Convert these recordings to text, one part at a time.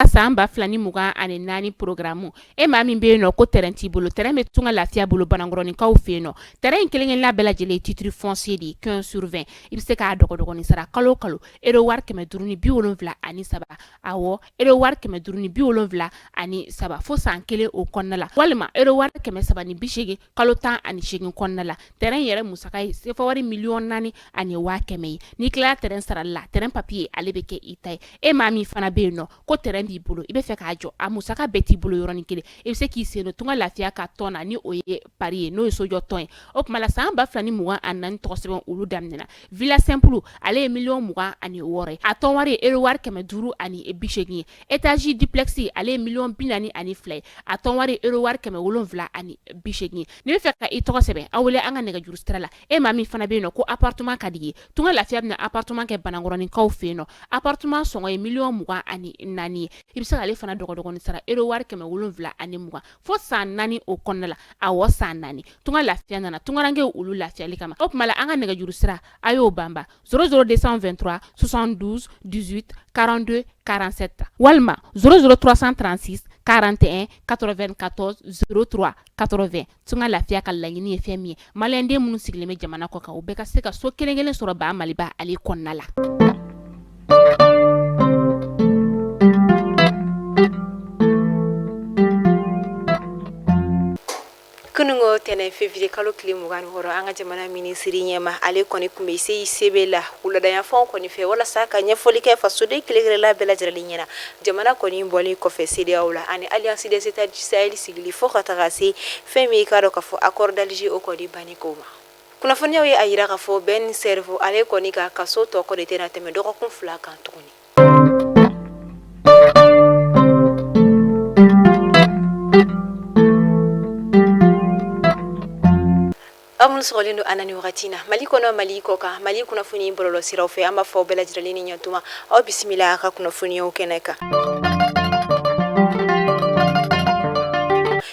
Samba flani mugan ani nani programu e ma min be no ko terrain ti bolo terrain be tunga lafiya bolo banangoroni kaw fe no terrain kelen la bela jele titre foncier di 15 sur 20 ibse ka dogo ni sara kalo ero war keme duruni bi wolonvla ani saba awo ero war keme duruni bi wolonvla ani saba fo san kele o konnala walma ero war keme saba ni bishege kalo tan ani shegin konnala terrain yere musaka se fa wari million nani ani wa keme ni kla terrain sara la terrain papier alebeke itay e ma mi fana be no ko terrain bi bolo ibe fe ka jo a musaka beti bolo yoroni kele e se ki se no tunga lafiya ka tona ni oye pari no so jo ton o kuma la samba flani mugan anan to sebon ulu damnena villa simple ale million mugan ani wore a ton wari ero war keme duru ani e bishegi etage duplexi ale million binani ani flay a ton wari ero war keme wolonvla ani bishegi ni fe ka i to sebe awle anga nega juru strala e mami fana be no ko appartement kadigi tunga lafiya na appartement ke banangoroni kaw fe no appartement songo e million mugan ani nani ibsa ale fana dogo ni sara ero war keme wolonvla ani mugan fo san nani o konnala a wo san nani tunga lafiya nana tunga range ulu lafiya likama op mala anga nega juru stra ayo bamba 00223 72 18 42 47 walma 00336 41 94 03 80 tunga lafiya ka lanyini e femi malende munu sigleme jamana ko ka o beka se ka so kelengelen soro ba maliba ali konnala kunungo tene février kalo kile mugan horo anga jamana ministri nyema ale koni kumbe se sebela kula da yafon koni fe wala saka nya foli ke fasude kile la bela jirali nyena jamana koni mboli ko fe sidi awla ani alliance des états du Sahel sigli fo khatarasi femi karo ka fo accord d'Alger o kodi bani koma kuna fonya we ayira ka fo ben servo ale koni ka kaso to ko de tena teme do ko kun fla kan tuni amul sogolindo anani wakatina maliko no maliko ka maliko na funi bololo sirafe ama fo bela jiralini nyatuma au bismillah ka kuna funi okeneka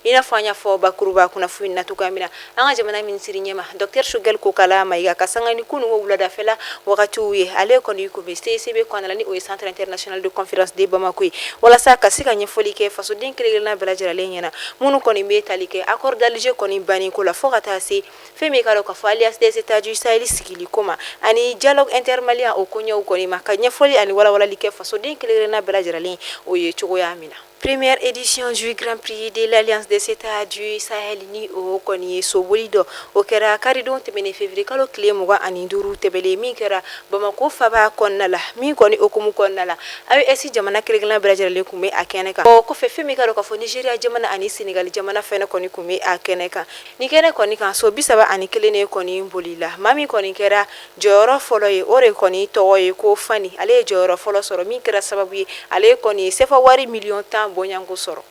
inafanya fo bakuruba kuna funi natukamina anga jamana ministri nyema Dr Shugel Kokala maiga kasanga ni kunu wulada fela wakati uye ale ko ni ko BCCB ko nalani au centre international de conférence de Bamako wala saka sika nyefoli ke faso dinkele na bela jiralini na munu ko ni metalike accord d'Alger ko ni bani ko la fogata si femi karo ka alliance des états du Sahel sigili koma ani dialogue intermalien o konyo ko ni makanya foli ani wala like faso dinkele na bela jiralini o ye chugo ya amina. Première édition du Grand Prix de l'Alliance des États du Sahel ni o koni sobolido o kera karidon temene février kalo kle muga ani duru tebele mi kera Bamako faba konnala mi koni okumu konnala awi esi jamana kiregla brajale kume akeneka o ko fefe mi karo ka fo Nigeria jamana ani Senegal jamana fena koni kume akeneka ni kene koni kan so bisaba ani kelene koni bolila mami koni kera joro foloye ore koni toye ko fani ale joro folo soro mi kera sababu ale koni sefa wari million tan bonyango soro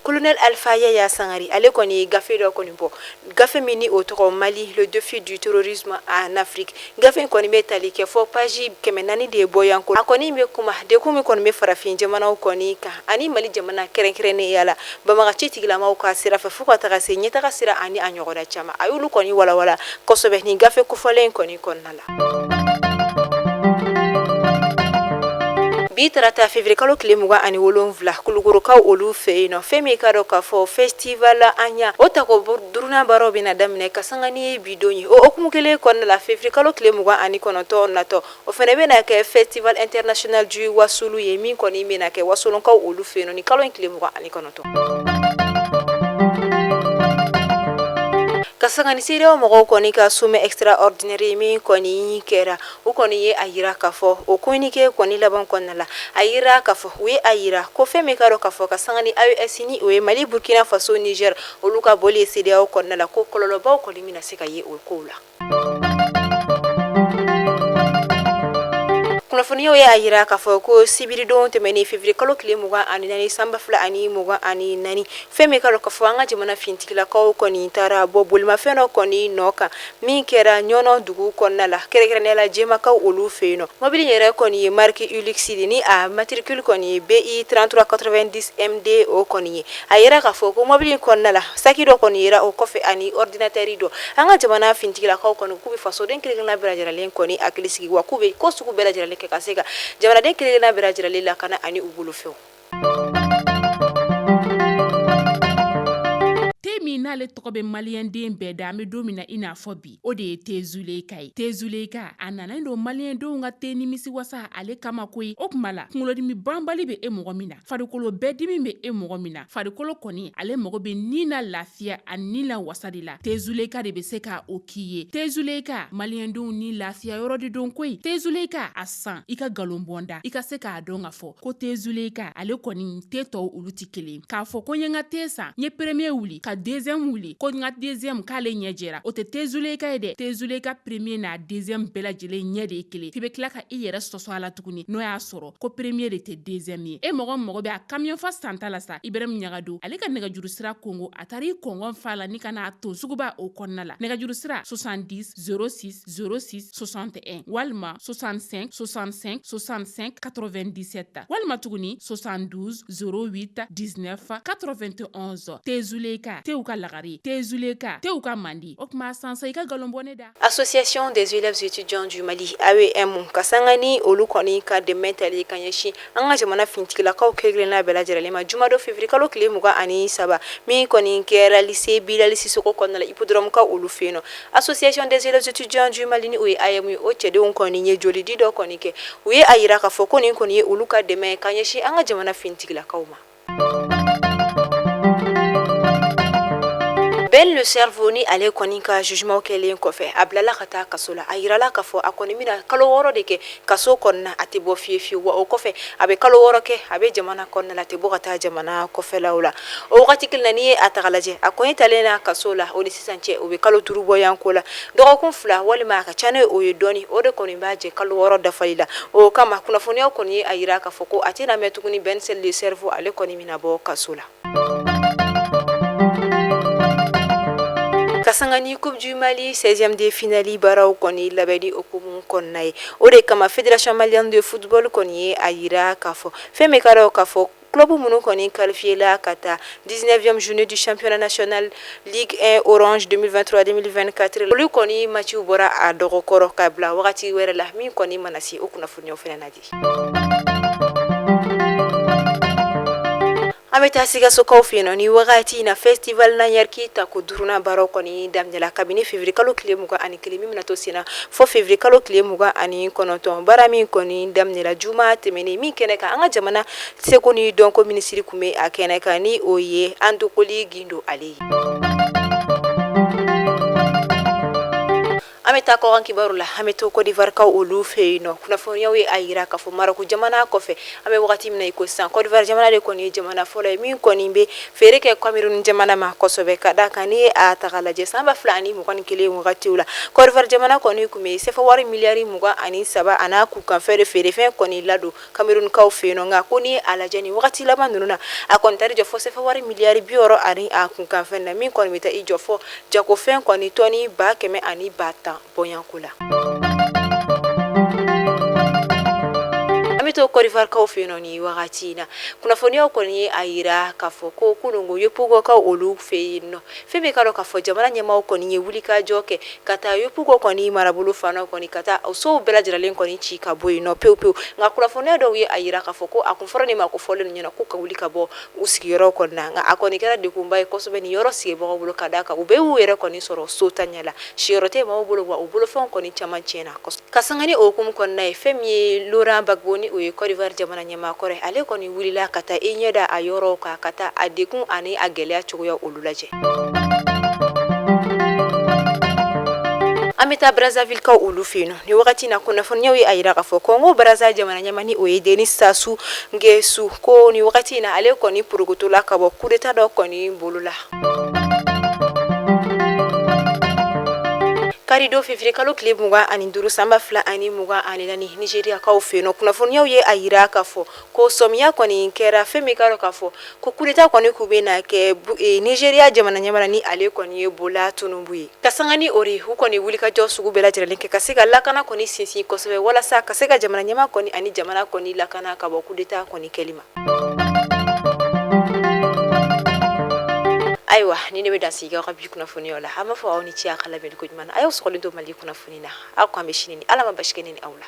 Colonel Alpha Yaya Sangari ale koni gafe do koni bo gafe mini au Mali le défi du terrorisme en Afrique gafe koni metali ke fo paji kemenani de boyanko akoni me kuma de kumi koni me farafin jamana koni ka ani Mali jamana kerenkrene yala bamaga chitigila ma ka sira fa fuko ta se nyeta ka sira ani anyogoda chama ayulu koni wala kosobe ni gafe ku folen koni konnala bitrata février kalo kile muga ani wolonvla kuluguru ka olu feino femi karo ka fo festival anya otako duruna baro bina damne kasangani bidonyi o okumukele kon la février kalo kile muga ani konoto nato o fene bena ke festival international du wasulu yemi koni mena ke wasulu ka olu feino ni kalo kile muga ani konoto kasanga ni sire o mogo koni ka sume extraordinaire mi koni kera o koni ye ayira kafo o koni ke koni laban konnala ayira kafo we ayira ko feme karo kafo kasanga ni AES we Mali Burkina Faso Niger o luka boli sire o konnala ko kololo ba ko limina sika ye o kola kuna fonio ya ayira kafo ko sibiri don temeni février kalo kile muga ani nani samba fla ani muga ani nani feme kalo kafo anga jimana fintikila ko koni tara bobul ma feno koni noka mi kera nyono dugu konnala kere nela jema ka olu feno mobile yere koni marque Ulixidi ni a matricule koni BI 3390 MD o koni ayira kafo ko mobile konnala sakido koni yera o kofe ani ordinateur do anga jimana fintikila ko koni kubi faso den kere na bela jara len koni akilisigi wa kube ko suku bela jara kɛ ka se ka jamanaden kelen-kelenna bɛɛ lajɛlen lakana ani u bolofɛnw. min n'ale tɔgɔ bɛ maliyɛnden bɛɛ da an bɛ don min na i n'a fɔ bi o de ye Tezuleka ye. Tezuleka a nanen don maliyɛndenw ka te nimisi wasa ale kama koyi. O kuma la kunkolodimi banbali bɛ e mɔgɔ min na, farikolo bɛɛ dimi bɛ e mɔgɔ min na, farikolo kɔni ale mɔgɔ bɛ ni na lafiya ani ni la wasa de la. Tezuleka de bɛ se ka o k'i ye. Tezuleka maliyɛndenw ni lafiya yɔrɔ de don koyi. Tezuleka a san i ka galon bɔnda i ka se k'a dɔn ka fɔ ko Tezuleka ale kɔni te tɔw olu ti kelen. K'a fɔ ko n ye n ka te san, n ye premier wuli ka deuxième wuli ko n ka deuxième k'ale ɲɛ jɛra, o tɛ Tezuleka ye dɛ. Tezuleka premier n'a deuxième bɛɛ lajɛlen ɲɛ de ye kelen. F'i bɛ tila ka i yɛrɛ sɔsɔ a la tuguni n'o y'a sɔrɔ ko premier de tɛ deuxième ye. E mɔgɔ bɛ a camion fa santa la sa Ibrahim Ɲagadu ale ka nɛgɛjuru sira Kongo a taara i kɔngɔn fa la ni ka n'a ton suguba o kɔnɔna la. Nɛgɛjuru sira 70 06 06 61 walima 65 65 65 97 walima tuguni 72 08 19 91. Tezuleka tew ka lagari, Tezuleka tew ka mandi. O kuma sansa i ka galonbɔne da. Association des élèves étudiants du Mali AEM kasangani olu kɔni ka dɛmɛ tali ka ɲɛsin an ka jamana fintigilakaw kelen-kelenna bɛɛ lajɛlen ma juma dɔ février kalo tile 23 min kɔni kɛra lycée Bilali Sisoko kɔnɔna la hippodrome ka olu fɛ yen nɔ. Association des élèves étudiants du Mali ni o ye AEM ye o cɛdenw kɔni ye joli di dɔ kɔni kɛ u ye a yira k'a fɔ ko nin kɔni ye olu ka dɛmɛ ka ɲɛsin an ka jamana fintigilakaw ma. Ben le cerveau ni ale kɔni ka jugement kɛlen kɔfɛ a bilala ka taa kaso la a yirala k'a fɔ a kɔni bɛna kalo 6 de kɛ kaso kɔnɔna a tɛ bɔ fiyewu wa o kɔfɛ a bɛ kalo 6 kɛ a bɛ jamana kɔnɔna la a tɛ bɔ ka taa jamana kɔfɛlaw la o wagati kelen na n'i ye a ta k'a lajɛ a kɔni talen na kaso la o ni sisan cɛ o bɛ kalo 5 bɔ yan ko la dɔgɔkun 2 walima a ka ca n'o ye o ye dɔɔni o de kɔni b'a jɛ kalo 6 dafali la o kama kunnafoniyaw kɔni ye a yira k'a fɔ ko a tɛna mɛn tuguni Ben le cerveau ale kɔni bɛna bɔ kaso la. Kasangani Coupe du Mali 16e de finale baraw kɔni labɛnni okumu kɔnɔna ye o de kama Fédération malienne de football kɔni ye a yira k'a fɔ fɛn min ka dɔn k'a fɔ club minnu kɔni qualifié la ka taa 19e journée du championnat national Ligue 1 Orange 2023-2024 olu kɔni matchiw bɔra a dɔgɔkɔrɔ ka bila wagati wɛrɛ la min kɔni mana se o kunnafoniyaw fana na di. An bɛ taa Sikasokaw fɛ yen nɔ ni wagati na festival na Yarki ta ko duruna baraw kɔni daminɛla kabini février kalo tile 21 min bɛna to sen na fo février kalo tile 29 bara min kɔni daminɛla juma tɛmɛnen min kɛnɛ kan an ka jamana seko ni dɔnko minisiri kun bɛ a kɛnɛ kan ni o ye Andokoli Gindo ale ye. An bɛ taa kɔkan kibaru la an bɛ to Côte d'Ivoire kaw olu fɛ yen nɔ kunnafoniyaw ye a yira k'a fɔ Maroc jamana kɔfɛ an bɛ wagati min na i ko sisan Côte d'Ivoire jamana de kɔni ye jamana fɔlɔ ye min kɔni bɛ feere kɛ Cameroun jamana ma kosɛbɛ ka d'a kan n'i ye a ta k'a lajɛ san 2021 wagatiw la Côte d'Ivoire jamana kɔni kun bɛ CFA wari miliyari 23 a n'a kunkanfɛn de feerefɛn kɔni ladon Cameroun kaw fɛ yen nɔ nka ko n'i ye a lajɛ nin wagati laban ninnu na a kɔni tari jɔ fɔ CFA wari miliyari 60 ani a kunkanfɛn na min kɔni bɛ taa i jɔ fɔ jagofɛn kɔni tɔni 100 ani 10 bonyanko la. An bɛ to Côte d'Ivoire kaw fɛ yen nɔ ni wagati in na kunnafoniyaw kɔni ye a yira k'a fɔ ko kunungo Yepugokaw olu fɛ yen nɔ fɛn bɛ ka dɔn k'a fɔ jamana ɲɛmaaw kɔni ye wulikajɔ kɛ ka taa Yepugo kɔni marabolo fana kɔni ka taa o sow bɛɛ lajɛlen kɔni ci ka bɔ yen nɔ pewu pewu nka kunnafoniya dɔw ye a yira k'a fɔ ko a kun fɔra nin ma ko fɔlen ɲɛna k'u ka wuli ka bɔ u sigiyɔrɔ kɔni na nka a kɔni kɛra degunba ye kosɛbɛ nin yɔrɔ sigibagaw bolo ka d'a kan u bɛ y'u yɛrɛ kɔni sɔrɔ so ta ɲɛ la siyɔrɔ tɛ maaw bolo wa u bolofɛnw kɔni caman tiɲɛna ka sanga ni o hukumu kɔnɔna ye fɛn min ye Laurent Gbagbo ni o ye Côte d'Ivoire jamana ɲɛmaa kɔrɔ ale kɔni wulila ka taa i ɲɛ da a yɔrɔw kan ka taa a degun ani a gɛlɛya cogoya olu lajɛ. An bɛ taa Brazzaville kaw olu fɛ yen nɔ ni wagati na kunnafoniyaw ye a yira k'a fɔ Congo Brazza jamana ɲɛmaa ni o ye Denis Sassou Nguesso ko ni wagati na ale kɔni porokotola ka bɔ coup d'état dɔ kɔni bolo la. Karido février kalo tile 25 san 2024 Nigeria kaw fɛ yen nɔ kunnafoniyaw ye a yira k'a fɔ ko sɔmiya kɔni kɛra fɛn min ka dɔn k'a fɔ ko coup d'état kɔni kun bɛ na kɛ Nigeria jamana ɲɛmaa ni ale kɔni ye Bola Tinubu ye ka sanga ni o de u kɔni wulikajɔ sugu bɛɛ lajɛlen kɛ ka se ka lakana kɔni sinsin kosɛbɛ walasa ka se ka jamana ɲɛmaa kɔni ani jamana kɔni lakana ka bɔ coup d'état kɔni kɛli ma. Ayiwa ni ne bɛ dan sigi aw ka bi kunnafoniyaw la an b'a fɔ aw ni ce a ka lamɛnni ko ɲuman na a y'aw sɔgɔlen to Mali kunnafoni na aw k'an bɛ sini ni Ala ma basi kɛ ne ni aw la.